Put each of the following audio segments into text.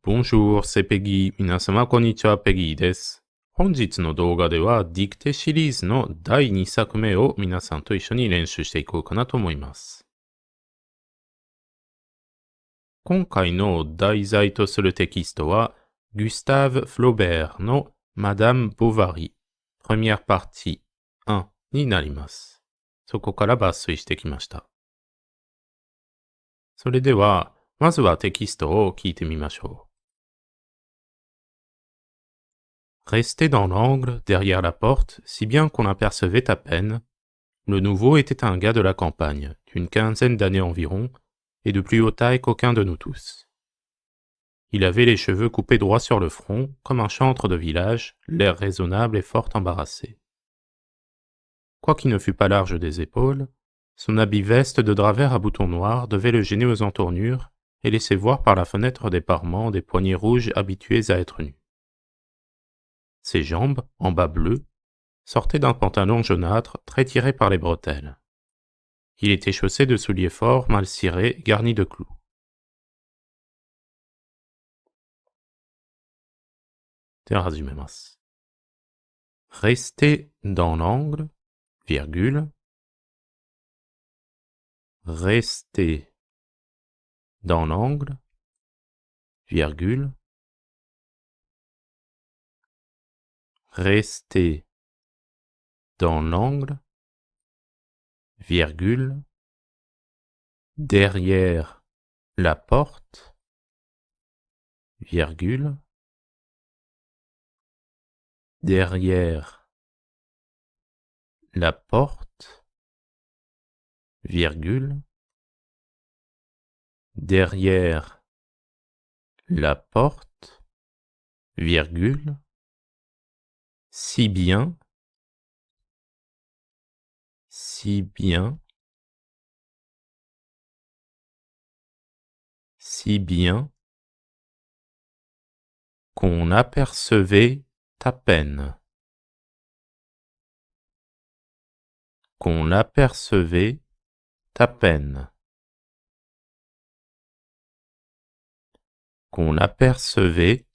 Bonjour, c'est Peggy. 皆様こんにちは、ペギーです。本日の動画では、ディクテシリーズの第2作目を皆さんと一緒に練習していこうかなと思います。今回の題材とするテキストは、Gustave Flaubert の Madame Bovary Première partie 1になります。そこから抜粋してきました。それでは、まずはテキストを聞いてみましょう。Resté dans l'angle, derrière la porte, si bien qu'on apercevait à peine, le nouveau était un gars de la campagne, d'une quinzaine d'années environ, et de plus haute taille qu'aucun de nous tous. Il avait les cheveux coupés droit sur le front, comme un chantre de village, l'air raisonnable et fort embarrassé. Quoiqu'il ne fût pas large des épaules, son habit veste de drap vert à boutons noirs devait le gêner aux entournures et laisser voir par la fenêtre des parements des poignets rouges habitués à être nus. Ses jambes, en bas bleus, sortaient d'un pantalon jaunâtre très tiré par les bretelles. Il était chaussé de souliers forts, mal cirés, garnis de clous. Rester dans l'angle, virgule, rester dans l'angle, virgule, rester dans l'angle, virgule, derrière la porte, virgule, derrière la porte, virgule, derrière la porte, virgule, si bien, si bien, si bien, qu'on apercevait à peine, qu'on apercevait à peine, qu'on apercevait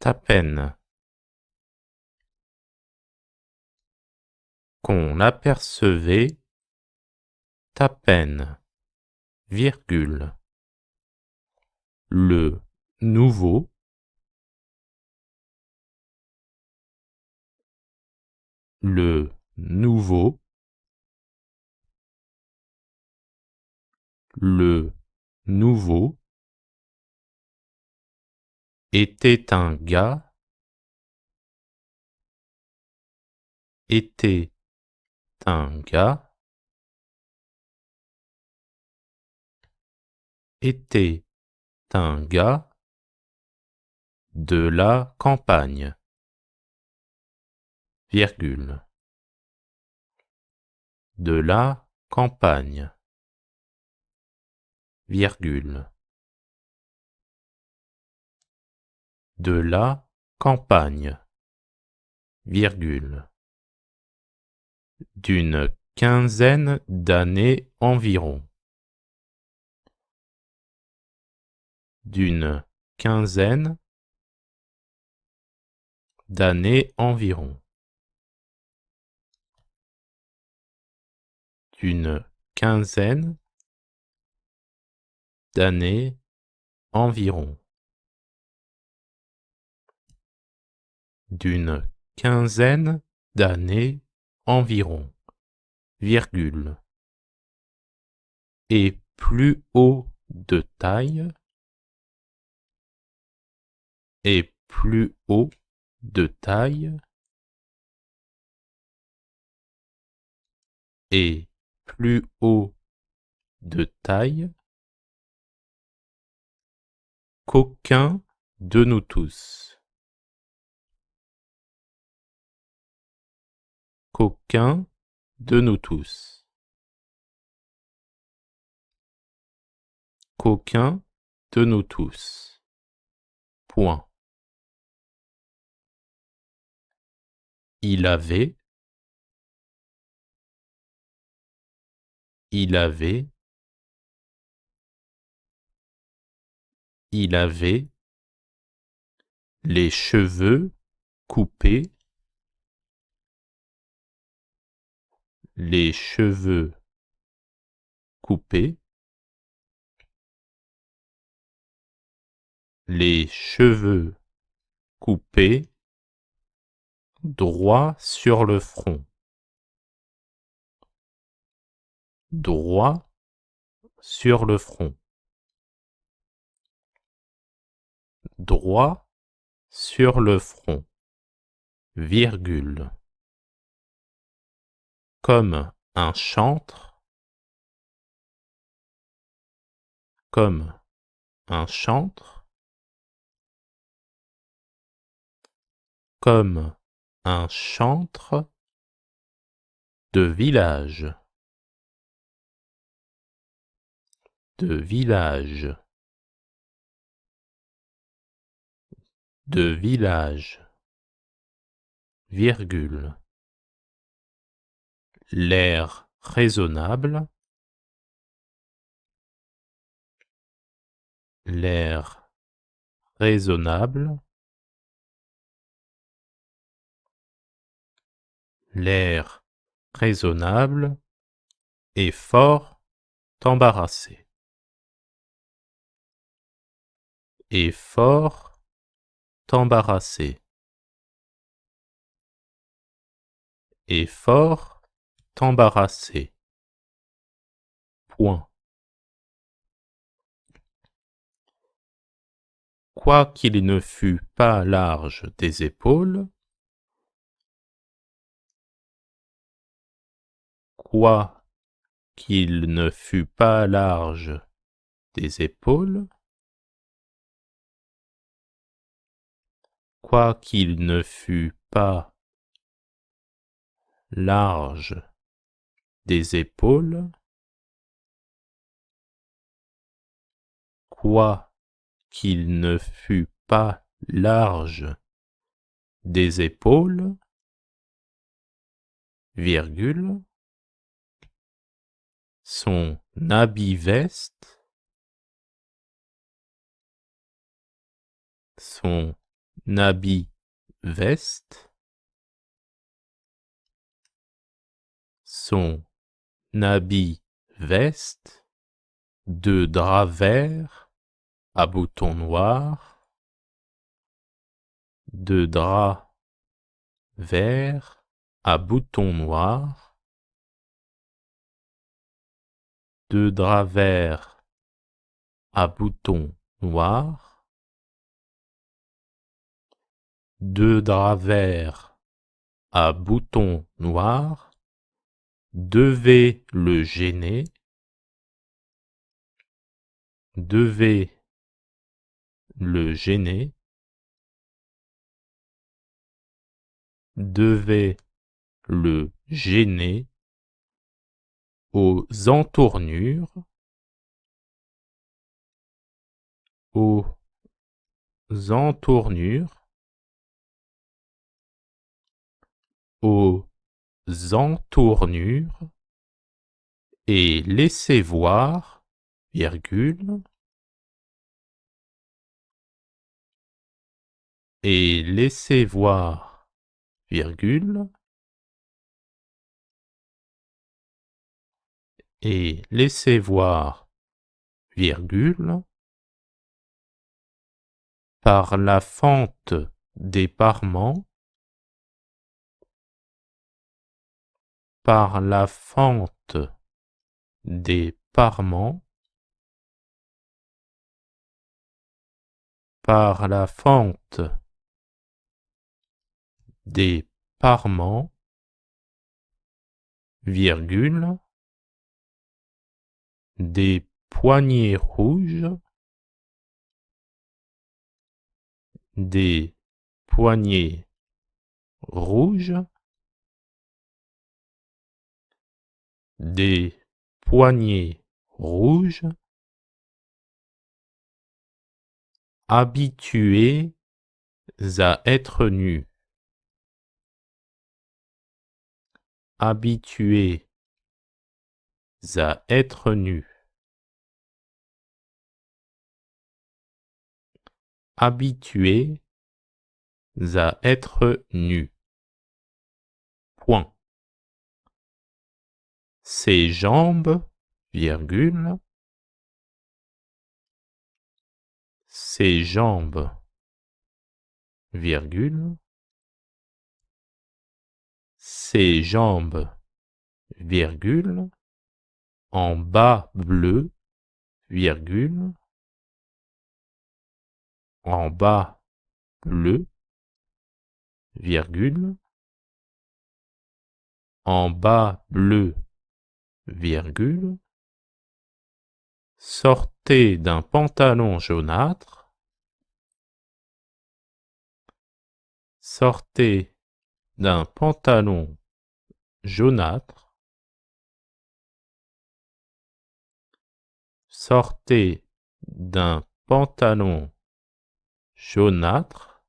à peine, qu'on apercevait à peine, virgule, le nouveau, le nouveau, le nouveau était un gars, était un gars, était un gars de la campagne, virgule, de la campagne, virgule, de la campagne, virgule, d'une quinzaine d'années environ, d'une quinzaine d'années environ, d'une quinzaine d'années environ, d'une quinzaine d'années environ, virgule, et plus haut de taille, et plus haut de taille, et plus haut de taille, qu'aucun de nous tous, qu'aucun de nous tous, qu'aucun de nous tous, point. Il avait, il avait, Il avait les cheveux coupés, les cheveux coupés, les cheveux coupés, droit sur le front, droit sur le front, droit sur le front, virgule, comme un chantre, comme un chantre, comme un chantre de village, de village, de village, virgule, l'air raisonnable, l'air raisonnable, l'air raisonnable est fort embarrassé, est fort embarrassé, est fort embarrassé. Point. Quoiqu'il ne fût pas large des épaules, quoiqu'il ne fût pas large des épaules, quoiqu'il ne fût pas large des épaules, quoiqu'il ne fût pas large des épaules, virgule, son habit-veste, son habit-veste, son habit-veste de drap vert à boutons noirs, de drap vert à boutons noirs, de drap vert à boutons noirs, de drap vert à boutons noirs, devait le gêner, devait le gêner, devait le gêner aux entournures, aux entournures, aux entournures, et laisser voir, virgule, et laisser voir, virgule, et laisser voir, virgule, par la fente des parements, par la fente des parements, par la fente des parements, virgule, des poignets rouges, des poignets rouges, des poignets rouges, habitués à être nus, habitués à être nus, habitués à être nus. Point. Ses jambes, virgule, ses jambes, virgule, ses jambes, virgule, en bas bleu, virgule, en bas bleu, virgule, en bas bleu, virgule, sortez d'un pantalon jaunâtre, sortez d'un pantalon jaunâtre, sortez d'un pantalon jaunâtre,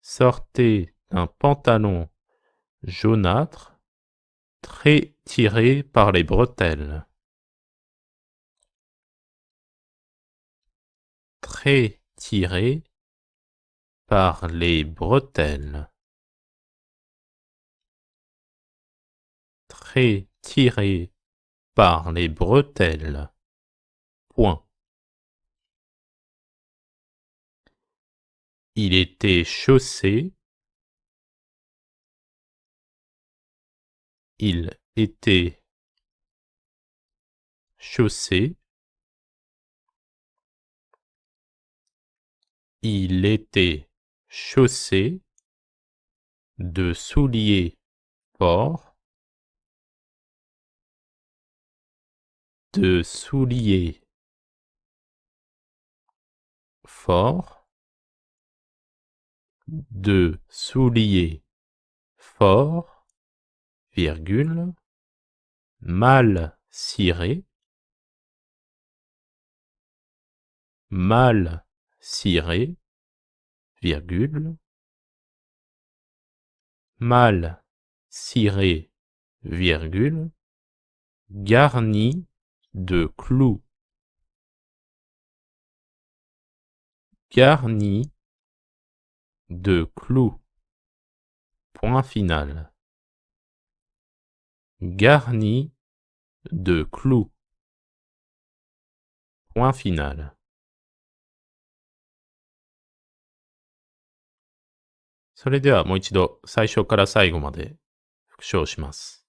sortez d'un pantalon jaunâtre, très tiré par les bretelles. Très tiré par les bretelles. Très tiré par les bretelles. Point. Il était chaussé. Il était chaussé. Il était chaussé de souliers forts. De souliers forts. De souliers forts, virgule, mal cirés. Mal ciré, virgule, mal ciré, virgule, garni de clous. Garni de clous. Point final. Garni de clous. Point final. それではもう一度最初から最後まで復唱します。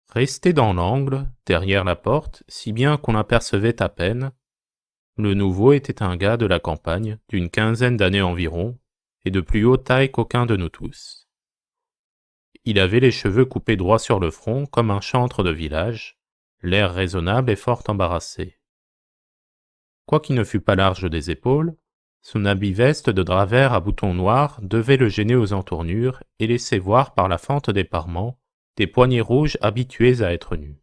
Resté dans l'angle, derrière la porte, si bien qu'on apercevait à peine, le nouveau était un gars de la campagne, d'une quinzaine d'années environ, et de plus haute taille qu'aucun de nous tous. Il avait les cheveux coupés droit sur le front, comme un chantre de village, l'air raisonnable et fort embarrassé. Quoiqu'il ne fût pas large des épaules, son habit veste de drap vert à boutons noirs devait le gêner aux entournures et laisser voir par la fente des parements des poignets rouges habitués à être nus.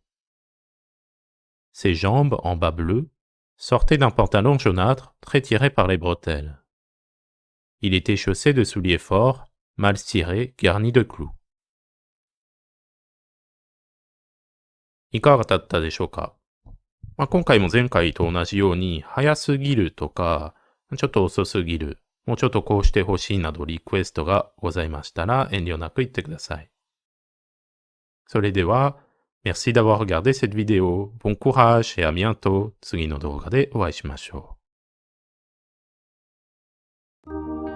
Ses jambes, en bas bleus, sortaient d'un pantalon jaunâtre très tiré par les bretelles. Il était chaussé de souliers forts, mal cirés, garnis de clous. いかがだったでしょうか。今回も前回と同じように、早すぎるとか、ちょっと遅すぎる、もうちょっとこうしてほしいなどリクエストがございましたら、遠慮なく言ってください。それでは、merci d'avoir regardé cette vidéo. Bon courage et à bientôt. 次の動画でお会いしましょう。